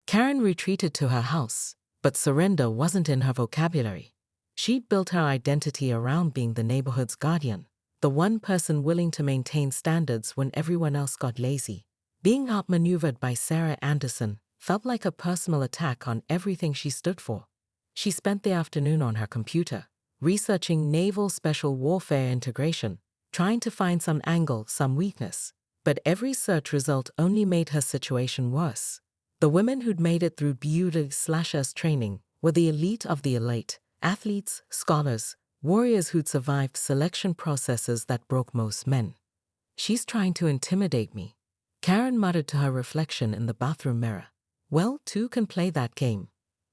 Karen retreated to her house, but surrender wasn't in her vocabulary. She'd built her identity around being the neighborhood's guardian, the one person willing to maintain standards when everyone else got lazy. Being outmaneuvered by Sarah Anderson felt like a personal attack on everything she stood for. She spent the afternoon on her computer, researching naval special warfare integration, trying to find some angle, some weakness. But every search result only made her situation worse. The women who'd made it through beauty/us training were the elite of the elite, athletes, scholars, warriors who'd survived selection processes that broke most men. "She's trying to intimidate me," Karen muttered to her reflection in the bathroom mirror. Well, two can play that game.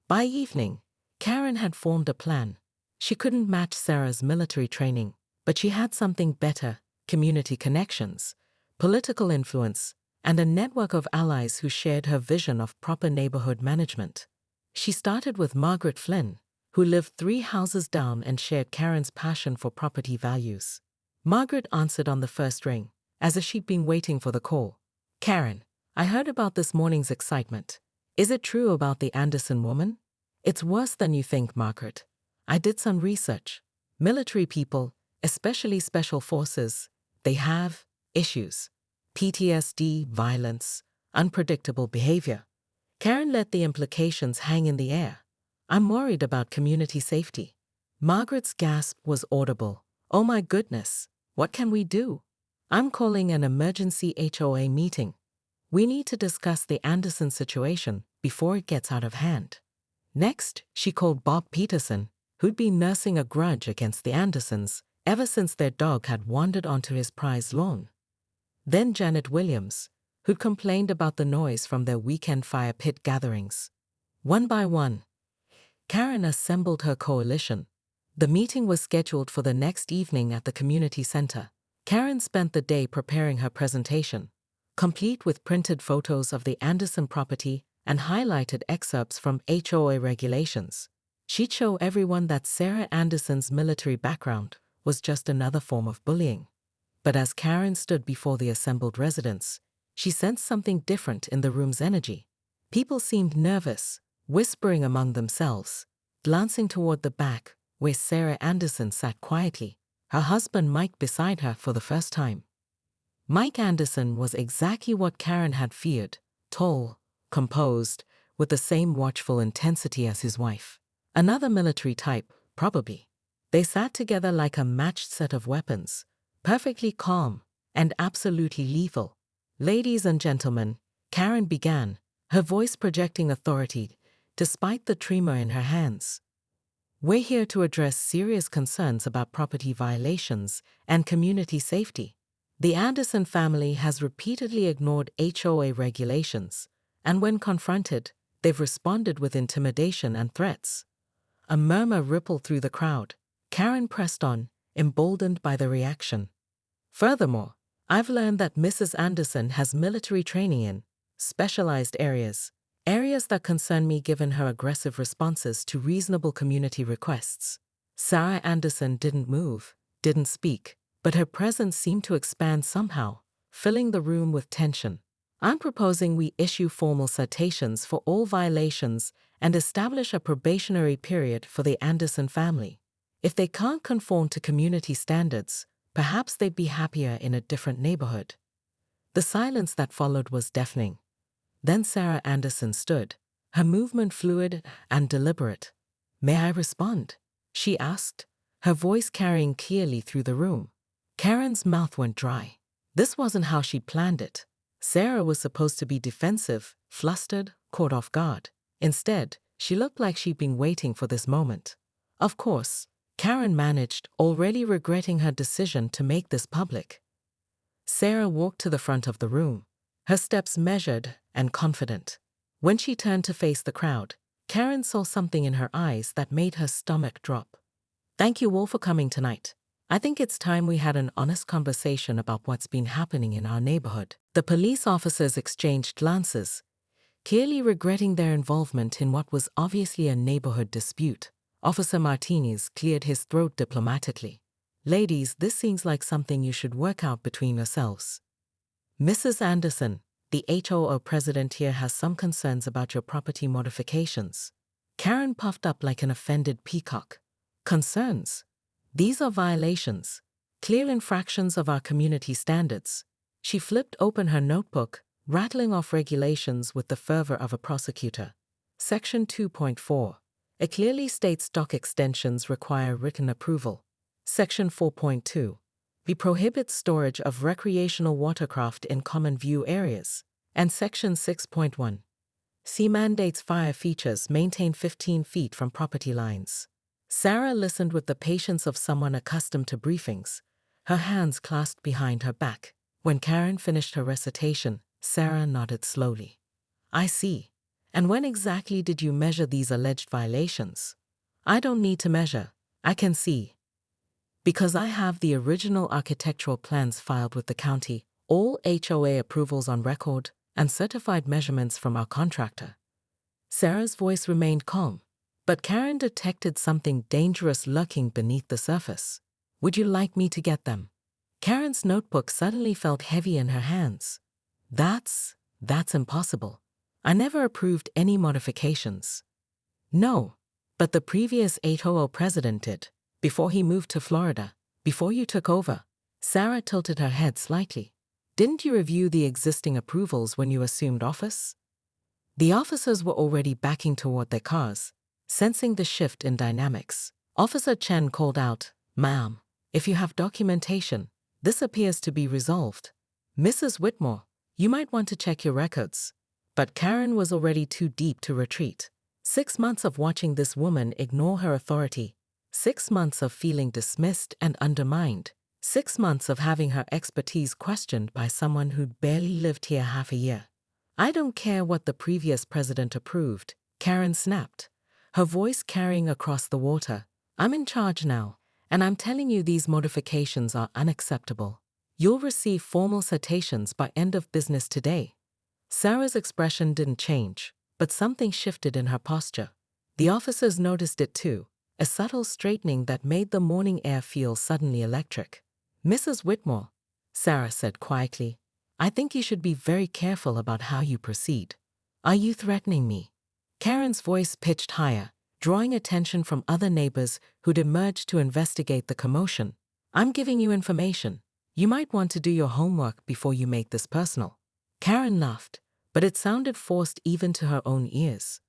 By evening, Karen had formed a plan. She couldn't match Sarah's military training, but she had something better: community connections, political influence, and a network of allies who shared her vision of proper neighborhood management. She started with Margaret Flynn, who lived 3 houses down and shared Karen's passion for property values. Margaret answered on the first ring, as if she'd been waiting for the call. "Karen, I heard about this morning's excitement. Is it true about the Anderson woman?" "It's worse than you think, Margaret. I did some research. Military people, especially special forces, they have issues. PTSD, violence, unpredictable behavior." Karen let the implications hang in the air. "I'm worried about community safety." Margaret's gasp was audible. "Oh my goodness, what can we do?" "I'm calling an emergency HOA meeting. We need to discuss the Anderson situation before it gets out of hand." Next, she called Bob Peterson, who'd been nursing a grudge against the Andersons ever since their dog had wandered onto his prized lawn. Then Janet Williams, who'd complained about the noise from their weekend fire pit gatherings. One by one, Karen assembled her coalition. The meeting was scheduled for the next evening at the community center. Karen spent the day preparing her presentation, complete with printed photos of the Anderson property and highlighted excerpts from HOA regulations. She'd show everyone that Sarah Anderson's military background was just another form of bullying. But as Karen stood before the assembled residents, she sensed something different in the room's energy. People seemed nervous, whispering among themselves, glancing toward the back, where Sarah Anderson sat quietly, her husband Mike beside her for the first time. Mike Anderson was exactly what Karen had feared: tall, composed, with the same watchful intensity as his wife. Another military type, probably. They sat together like a matched set of weapons, perfectly calm and absolutely lethal. "Ladies and gentlemen," Karen began, her voice projecting authority despite the tremor in her hands. "We're here to address serious concerns about property violations and community safety. The Anderson family has repeatedly ignored HOA regulations, and when confronted, they've responded with intimidation and threats." A murmur rippled through the crowd. Karen pressed on, emboldened by the reaction. "Furthermore, I've learned that Mrs. Anderson has military training in specialized areas that concern me given her aggressive responses to reasonable community requests." Sarah Anderson didn't move, didn't speak, but her presence seemed to expand somehow, filling the room with tension. "I'm proposing we issue formal citations for all violations and establish a probationary period for the Anderson family. If they can't conform to community standards, perhaps they'd be happier in a different neighborhood." The silence that followed was deafening. Then Sarah Anderson stood, her movement fluid and deliberate. "May I respond?" she asked, her voice carrying clearly through the room. Karen's mouth went dry. This wasn't how she planned it. Sarah was supposed to be defensive, flustered, caught off guard. Instead, she looked like she'd been waiting for this moment. Of course, Karen managed, already regretting her decision to make this public. Sarah walked to the front of the room, her steps measured and confident. When she turned to face the crowd, Karen saw something in her eyes that made her stomach drop. "Thank you all for coming tonight. I think it's time we had an honest conversation about what's been happening in our neighborhood." The police officers exchanged glances, clearly regretting their involvement in what was obviously a neighborhood dispute. Officer Martinez cleared his throat diplomatically. "Ladies, this seems like something you should work out between yourselves." "Mrs. Anderson," the HOA president here has some concerns about your property modifications. Karen puffed up like an offended peacock. Concerns? These are violations, clear infractions of our community standards. She flipped open her notebook, rattling off regulations with the fervor of a prosecutor. Section 2.4. It clearly states dock extensions require written approval. Section 4.2. It prohibits storage of recreational watercraft in common view areas. And Section 6.1. C mandates fire features maintain 15 feet from property lines. Sarah listened with the patience of someone accustomed to briefings, her hands clasped behind her back. When Karen finished her recitation, Sarah nodded slowly. I see. And when exactly did you measure these alleged violations? I don't need to measure. I can see. Because I have the original architectural plans filed with the county, all HOA approvals on record, and certified measurements from our contractor. Sarah's voice remained calm, but Karen detected something dangerous lurking beneath the surface. Would you like me to get them? Karen's notebook suddenly felt heavy in her hands. That's impossible. I never approved any modifications. No, but the previous HOA president did. Before he moved to Florida, before you took over. Sarah tilted her head slightly. Didn't you review the existing approvals when you assumed office? The officers were already backing toward their cars, sensing the shift in dynamics. Officer Chen called out, "Ma'am, if you have documentation, this appears to be resolved. Mrs. Whitmore, you might want to check your records." But Karen was already too deep to retreat. 6 months of watching this woman ignore her authority. 6 months of feeling dismissed and undermined. 6 months of having her expertise questioned by someone who'd barely lived here half a year. I don't care what the previous president approved, Karen snapped, her voice carrying across the water. I'm in charge now, and I'm telling you these modifications are unacceptable. You'll receive formal citations by end of business today. Sarah's expression didn't change, but something shifted in her posture. The officers noticed it too. A subtle straightening that made the morning air feel suddenly electric. Mrs. Whitmore, Sarah said quietly, I think you should be very careful about how you proceed. Are you threatening me? Karen's voice pitched higher, drawing attention from other neighbors who'd emerged to investigate the commotion. I'm giving you information. You might want to do your homework before you make this personal. Karen laughed, but it sounded forced even to her own ears.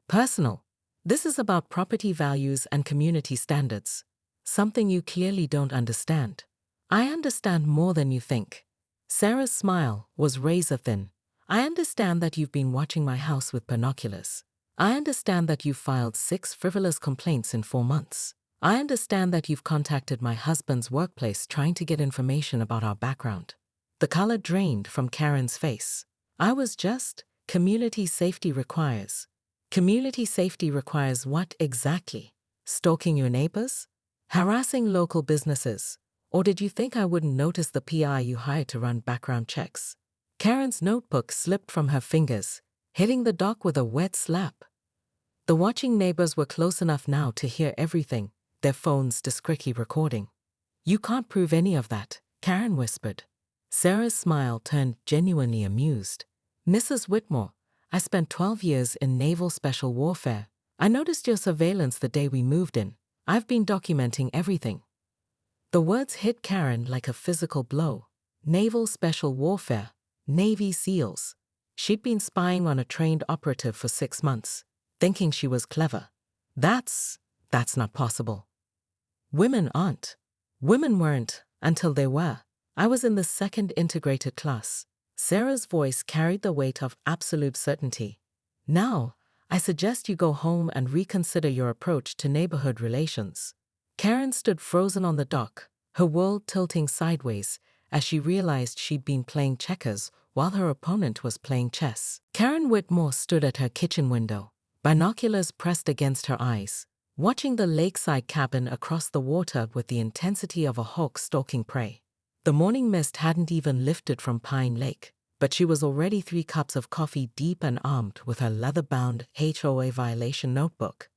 Personal? This is about property values and community standards, something you clearly don't understand. I understand more than you think. Sarah's smile was razor-thin. I understand that you've been watching my house with binoculars. I understand that you've filed 6 frivolous complaints in 4 months. I understand that you've contacted my husband's workplace trying to get information about our background. The color drained from Karen's face. I was just, community safety requires. Community safety requires what exactly? Stalking your neighbors? Harassing local businesses? Or did you think I wouldn't notice the PI you hired to run background checks? Karen's notebook slipped from her fingers, hitting the dock with a wet slap. The watching neighbors were close enough now to hear everything, their phones discreetly recording. You can't prove any of that, Karen whispered. Sarah's smile turned genuinely amused. Mrs. Whitmore, I spent 12 years in naval special warfare. I noticed your surveillance the day we moved in. I've been documenting everything. The words hit Karen like a physical blow. Naval special warfare, Navy SEALs. She'd been spying on a trained operative for 6 months, thinking she was clever. That's not possible. Women aren't. Women weren't until they were. I was in the 2nd integrated class. Sarah's voice carried the weight of absolute certainty. Now, I suggest you go home and reconsider your approach to neighborhood relations. Karen stood frozen on the dock, her world tilting sideways as she realized she'd been playing checkers while her opponent was playing chess. Karen Whitmore stood at her kitchen window, binoculars pressed against her eyes, watching the lakeside cabin across the water with the intensity of a hawk stalking prey. The morning mist hadn't even lifted from Pine Lake, but she was already 3 cups of coffee deep and armed with her leather-bound HOA violation notebook.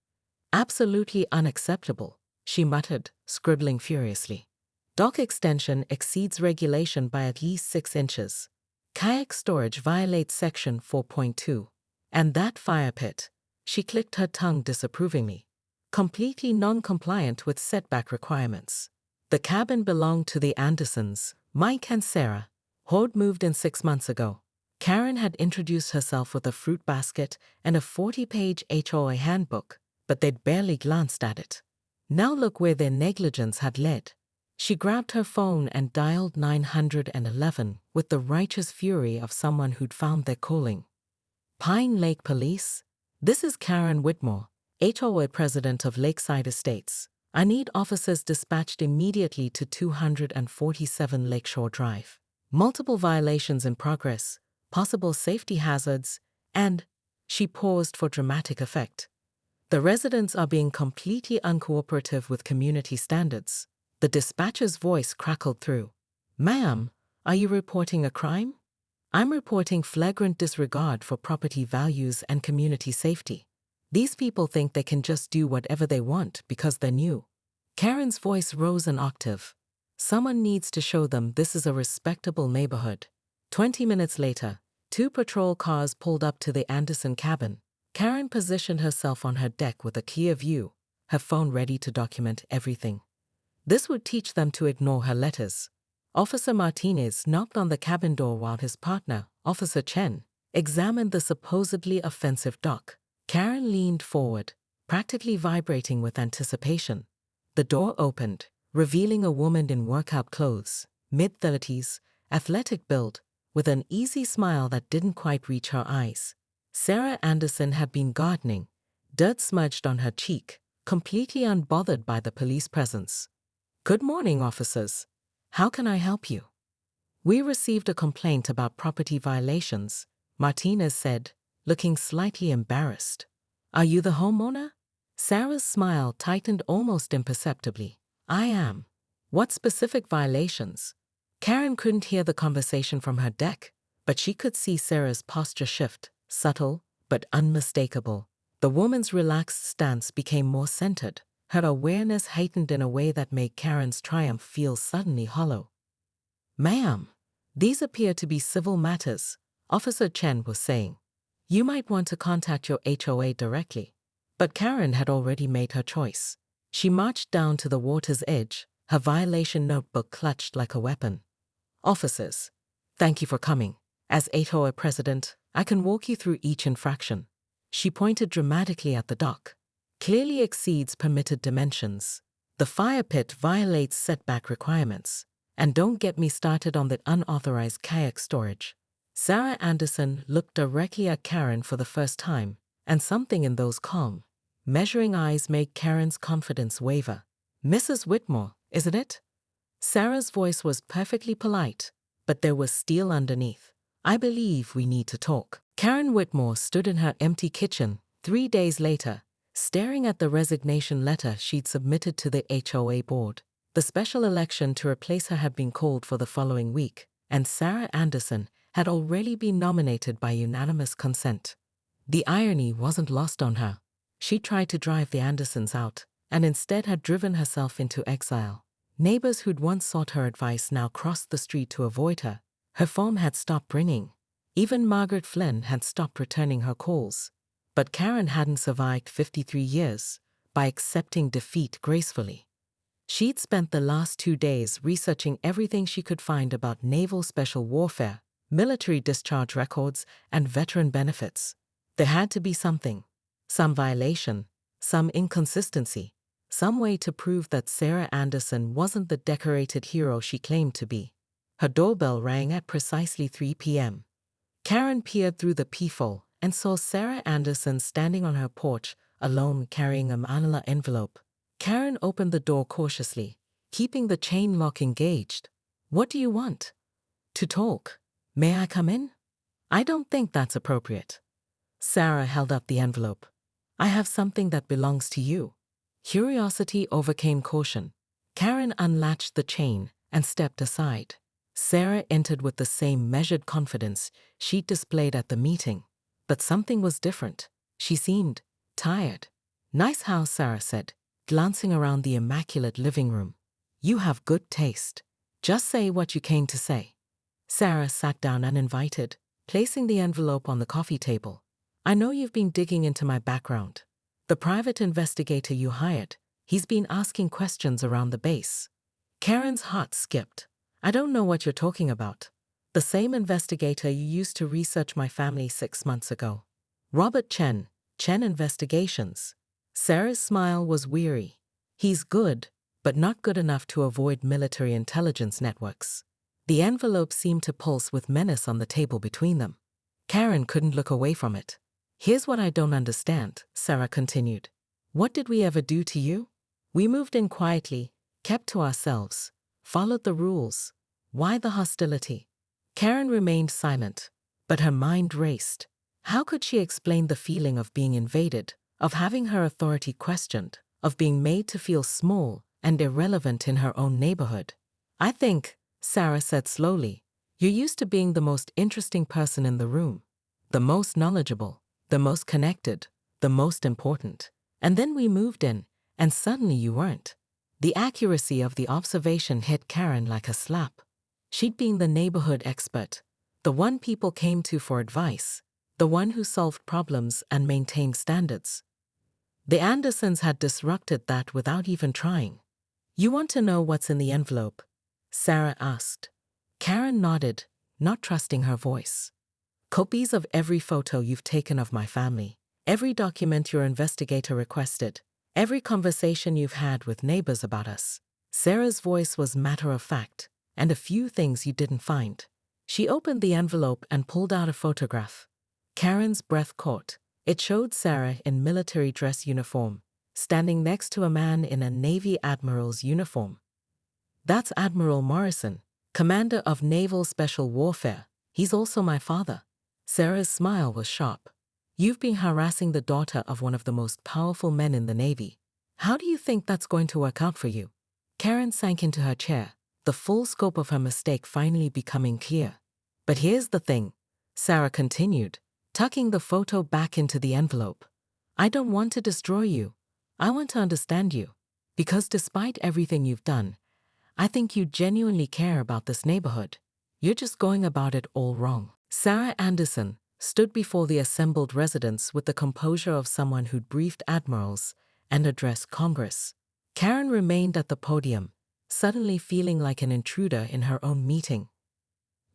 Absolutely unacceptable, she muttered, scribbling furiously. Dock extension exceeds regulation by at least 6 inches. Kayak storage violates Section 4.2. And that fire pit. She clicked her tongue disapprovingly. Completely non-compliant with setback requirements. The cabin belonged to the Andersons, Mike and Sarah. Horde moved in 6 months ago. Karen had introduced herself with a fruit basket and a 40-page HOA handbook, but they'd barely glanced at it. Now look where their negligence had led. She grabbed her phone and dialed 911 with the righteous fury of someone who'd found their calling. Pine Lake Police? This is Karen Whitmore, HOA president of Lakeside Estates. I need officers dispatched immediately to 247 Lakeshore Drive. Multiple violations in progress, possible safety hazards, and she paused for dramatic effect. The residents are being completely uncooperative with community standards. The dispatcher's voice crackled through. Ma'am, are you reporting a crime? I'm reporting flagrant disregard for property values and community safety. These people think they can just do whatever they want because they're new. Karen's voice rose an octave. Someone needs to show them this is a respectable neighborhood. 20 minutes later, 2 patrol cars pulled up to the Anderson cabin. Karen positioned herself on her deck with a clear view, her phone ready to document everything. This would teach them to ignore her letters. Officer Martinez knocked on the cabin door while his partner, Officer Chen, examined the supposedly offensive dock. Karen leaned forward, practically vibrating with anticipation. The door opened, revealing a woman in workout clothes, mid-30s, athletic build, with an easy smile that didn't quite reach her eyes. Sarah Anderson had been gardening, dirt smudged on her cheek, completely unbothered by the police presence. Good morning, officers. How can I help you? We received a complaint about property violations, Martinez said, looking slightly embarrassed. Are you the homeowner? Sarah's smile tightened almost imperceptibly. I am. What specific violations? Karen couldn't hear the conversation from her deck, but she could see Sarah's posture shift, subtle but unmistakable. The woman's relaxed stance became more centered, her awareness heightened in a way that made Karen's triumph feel suddenly hollow. Ma'am, these appear to be civil matters, Officer Chen was saying. You might want to contact your HOA directly. But Karen had already made her choice. She marched down to the water's edge, her violation notebook clutched like a weapon. Officers, thank you for coming. As HOA president, I can walk you through each infraction. She pointed dramatically at the dock. Clearly exceeds permitted dimensions. The fire pit violates setback requirements. And don't get me started on the unauthorized kayak storage. Sarah Anderson looked directly at Karen for the first time, and something in those calm, measuring eyes made Karen's confidence waver. Mrs. Whitmore, isn't it? Sarah's voice was perfectly polite, but there was steel underneath. I believe we need to talk. Karen Whitmore stood in her empty kitchen 3 days later, staring at the resignation letter she'd submitted to the HOA board. The special election to replace her had been called for the following week, and Sarah Anderson had already been nominated by unanimous consent. The irony wasn't lost on her. She tried to drive the Andersons out, and instead had driven herself into exile. Neighbors who'd once sought her advice now crossed the street to avoid her. Her phone had stopped ringing. Even Margaret Flynn had stopped returning her calls. But Karen hadn't survived 53 years by accepting defeat gracefully. She'd spent the last 2 days researching everything she could find about naval special warfare, military discharge records, and veteran benefits. There had to be something. Some violation, some inconsistency, some way to prove that Sarah Anderson wasn't the decorated hero she claimed to be. Her doorbell rang at precisely 3 p.m. Karen peered through the peephole and saw Sarah Anderson standing on her porch, alone carrying a manila envelope. Karen opened the door cautiously, keeping the chain lock engaged. What do you want? To talk. May I come in? I don't think that's appropriate. Sarah held up the envelope. I have something that belongs to you. Curiosity overcame caution. Karen unlatched the chain and stepped aside. Sarah entered with the same measured confidence she'd displayed at the meeting. But something was different. She seemed tired. Nice house, Sarah said, glancing around the immaculate living room. You have good taste. Just say what you came to say. Sarah sat down uninvited, placing the envelope on the coffee table. I know you've been digging into my background. The private investigator you hired, he's been asking questions around the base. Karen's heart skipped. I don't know what you're talking about. The same investigator you used to research my family 6 months ago. Robert Chen Investigations. Sarah's smile was weary. He's good, but not good enough to avoid military intelligence networks. The envelope seemed to pulse with menace on the table between them. Karen couldn't look away from it. Here's what I don't understand, Sarah continued. What did we ever do to you? We moved in quietly, kept to ourselves, followed the rules. Why the hostility? Karen remained silent, but her mind raced. How could she explain the feeling of being invaded, of having her authority questioned, of being made to feel small and irrelevant in her own neighborhood? I think, Sarah said slowly, you're used to being the most interesting person in the room, the most knowledgeable, the most connected, the most important. And then we moved in, and suddenly you weren't. The accuracy of the observation hit Karen like a slap. She'd been the neighborhood expert, the one people came to for advice, the one who solved problems and maintained standards. The Andersons had disrupted that without even trying. You want to know what's in the envelope? Sarah asked. Karen nodded, not trusting her voice. Copies of every photo you've taken of my family, every document your investigator requested, every conversation you've had with neighbors about us. Sarah's voice was matter-of-fact, and a few things you didn't find. She opened the envelope and pulled out a photograph. Karen's breath caught. It showed Sarah in military dress uniform, standing next to a man in a Navy admiral's uniform. That's Admiral Morrison, commander of Naval Special Warfare. He's also my father. Sarah's smile was sharp. You've been harassing the daughter of one of the most powerful men in the Navy. How do you think that's going to work out for you? Karen sank into her chair, the full scope of her mistake finally becoming clear. But here's the thing, Sarah continued, tucking the photo back into the envelope. I don't want to destroy you. I want to understand you. Because despite everything you've done, I think you genuinely care about this neighborhood. You're just going about it all wrong. Sarah Anderson stood before the assembled residents with the composure of someone who'd briefed admirals and addressed Congress. Karen remained at the podium, suddenly feeling like an intruder in her own meeting.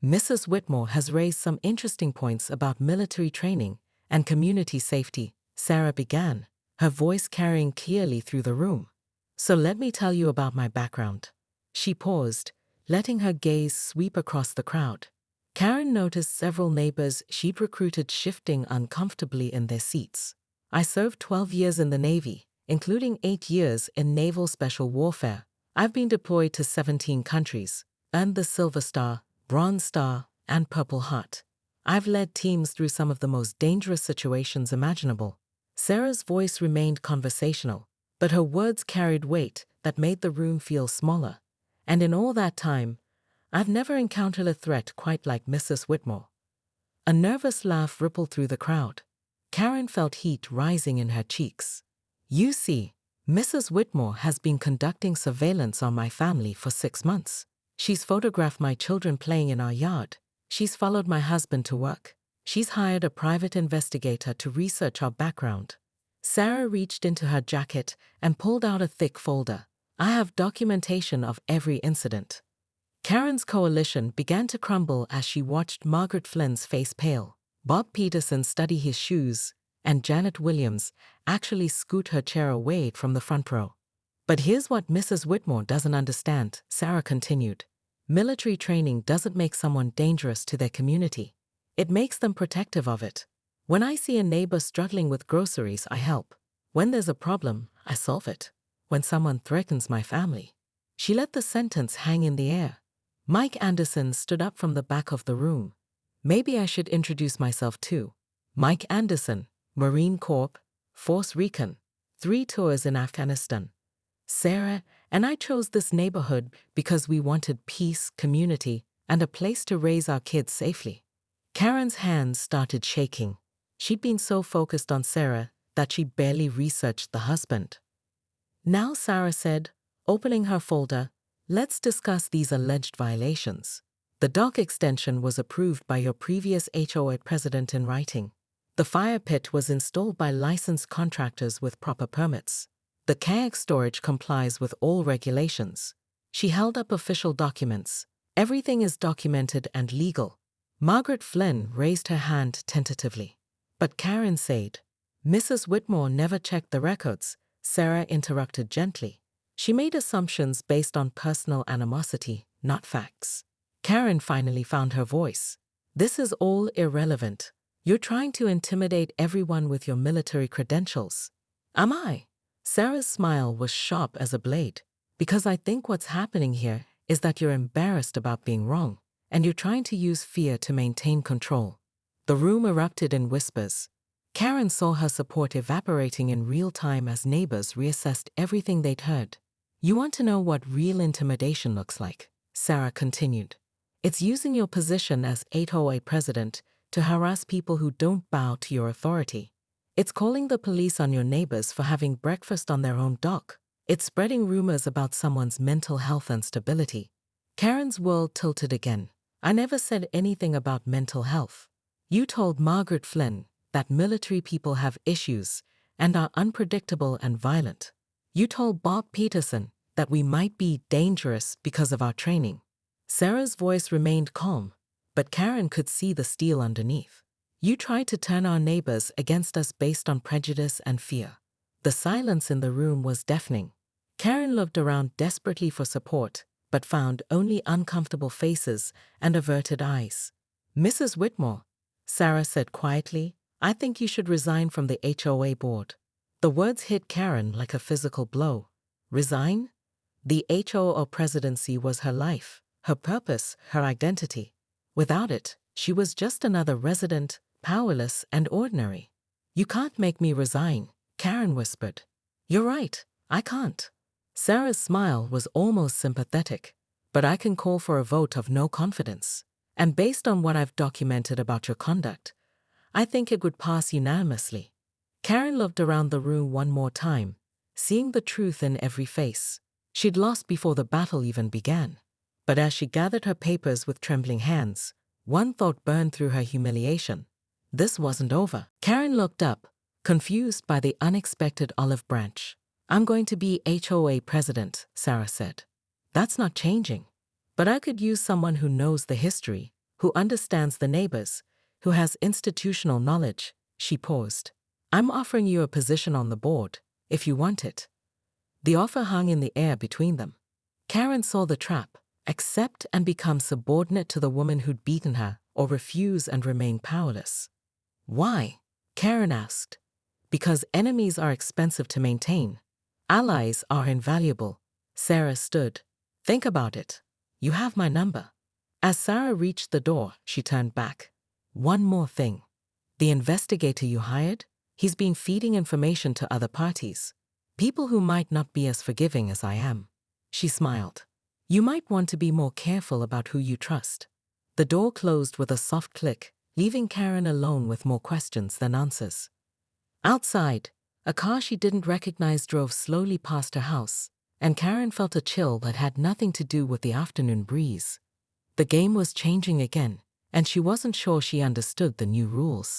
Mrs. Whitmore has raised some interesting points about military training and community safety, Sarah began, her voice carrying clearly through the room. So let me tell you about my background. She paused, letting her gaze sweep across the crowd. Karen noticed several neighbors she'd recruited shifting uncomfortably in their seats. I served 12 years in the Navy, including 8 years in Naval Special Warfare. I've been deployed to 17 countries, earned the Silver Star, Bronze Star, and Purple Heart. I've led teams through some of the most dangerous situations imaginable. Sarah's voice remained conversational, but her words carried weight that made the room feel smaller. And in all that time, I've never encountered a threat quite like Mrs. Whitmore. A nervous laugh rippled through the crowd. Karen felt heat rising in her cheeks. You see, Mrs. Whitmore has been conducting surveillance on my family for 6 months. She's photographed my children playing in our yard. She's followed my husband to work. She's hired a private investigator to research our background. Sarah reached into her jacket and pulled out a thick folder. I have documentation of every incident. Karen's coalition began to crumble as she watched Margaret Flynn's face pale, Bob Peterson study his shoes, and Janet Williams actually scoot her chair away from the front row. But here's what Mrs. Whitmore doesn't understand, Sarah continued. Military training doesn't make someone dangerous to their community. It makes them protective of it. When I see a neighbor struggling with groceries, I help. When there's a problem, I solve it. When someone threatens my family. She let the sentence hang in the air. Mike Anderson stood up from the back of the room. Maybe I should introduce myself too. Mike Anderson, Marine Corps, Force Recon, 3 tours in Afghanistan. Sarah and I chose this neighborhood because we wanted peace, community, and a place to raise our kids safely. Karen's hands started shaking. She'd been so focused on Sarah that she barely researched the husband. Now, Sarah said, opening her folder, let's discuss these alleged violations. The dock extension was approved by your previous HOA president in writing. The fire pit was installed by licensed contractors with proper permits. The kayak storage complies with all regulations. She held up official documents. Everything is documented and legal. Margaret Flynn raised her hand tentatively. But Karen said, "Mrs. Whitmore never checked the records," Sarah interrupted gently. "She made assumptions based on personal animosity, not facts." Karen finally found her voice. "This is all irrelevant. You're trying to intimidate everyone with your military credentials." "Am I?" Sarah's smile was sharp as a blade. "Because I think what's happening here is that you're embarrassed about being wrong, and you're trying to use fear to maintain control." The room erupted in whispers. Karen saw her support evaporating in real time as neighbors reassessed everything they'd heard. "You want to know what real intimidation looks like?" Sarah continued. "It's using your position as HOA president to harass people who don't bow to your authority. It's calling the police on your neighbors for having breakfast on their own dock. It's spreading rumors about someone's mental health and stability." Karen's world tilted again. "I never said anything about mental health. You told Margaret Flynn that military people have issues and are unpredictable and violent. You told Bob Peterson that we might be dangerous because of our training." Sarah's voice remained calm, but Karen could see the steel underneath. "You tried to turn our neighbors against us based on prejudice and fear." The silence in the room was deafening. Karen looked around desperately for support, but found only uncomfortable faces and averted eyes. "Mrs. Whitmore," Sarah said quietly, "I think you should resign from the HOA board." The words hit Karen like a physical blow. Resign? The HOA presidency was her life, her purpose, her identity. Without it, she was just another resident, powerless and ordinary. "You can't make me resign," Karen whispered. "You're right, I can't." Sarah's smile was almost sympathetic. "But I can call for a vote of no confidence. And based on what I've documented about your conduct, I think it would pass unanimously." Karen looked around the room one more time, seeing the truth in every face. She'd lost before the battle even began. But as she gathered her papers with trembling hands, one thought burned through her: humiliation. This wasn't over. Karen looked up, confused by the unexpected olive branch. "I'm going to be HOA president," Sarah said. "That's not changing. But I could use someone who knows the history, who understands the neighbors, who has institutional knowledge." She paused. "I'm offering you a position on the board, if you want it." The offer hung in the air between them. Karen saw the trap: accept and become subordinate to the woman who'd beaten her, or refuse and remain powerless. "Why?" Karen asked. "Because enemies are expensive to maintain. Allies are invaluable." Sarah stood. "Think about it. You have my number." As Sarah reached the door, she turned back. "One more thing. The investigator you hired? He's been feeding information to other parties. People who might not be as forgiving as I am." She smiled. "You might want to be more careful about who you trust." The door closed with a soft click, leaving Karen alone with more questions than answers. Outside, a car she didn't recognize drove slowly past her house, and Karen felt a chill that had nothing to do with the afternoon breeze. The game was changing again, and she wasn't sure she understood the new rules.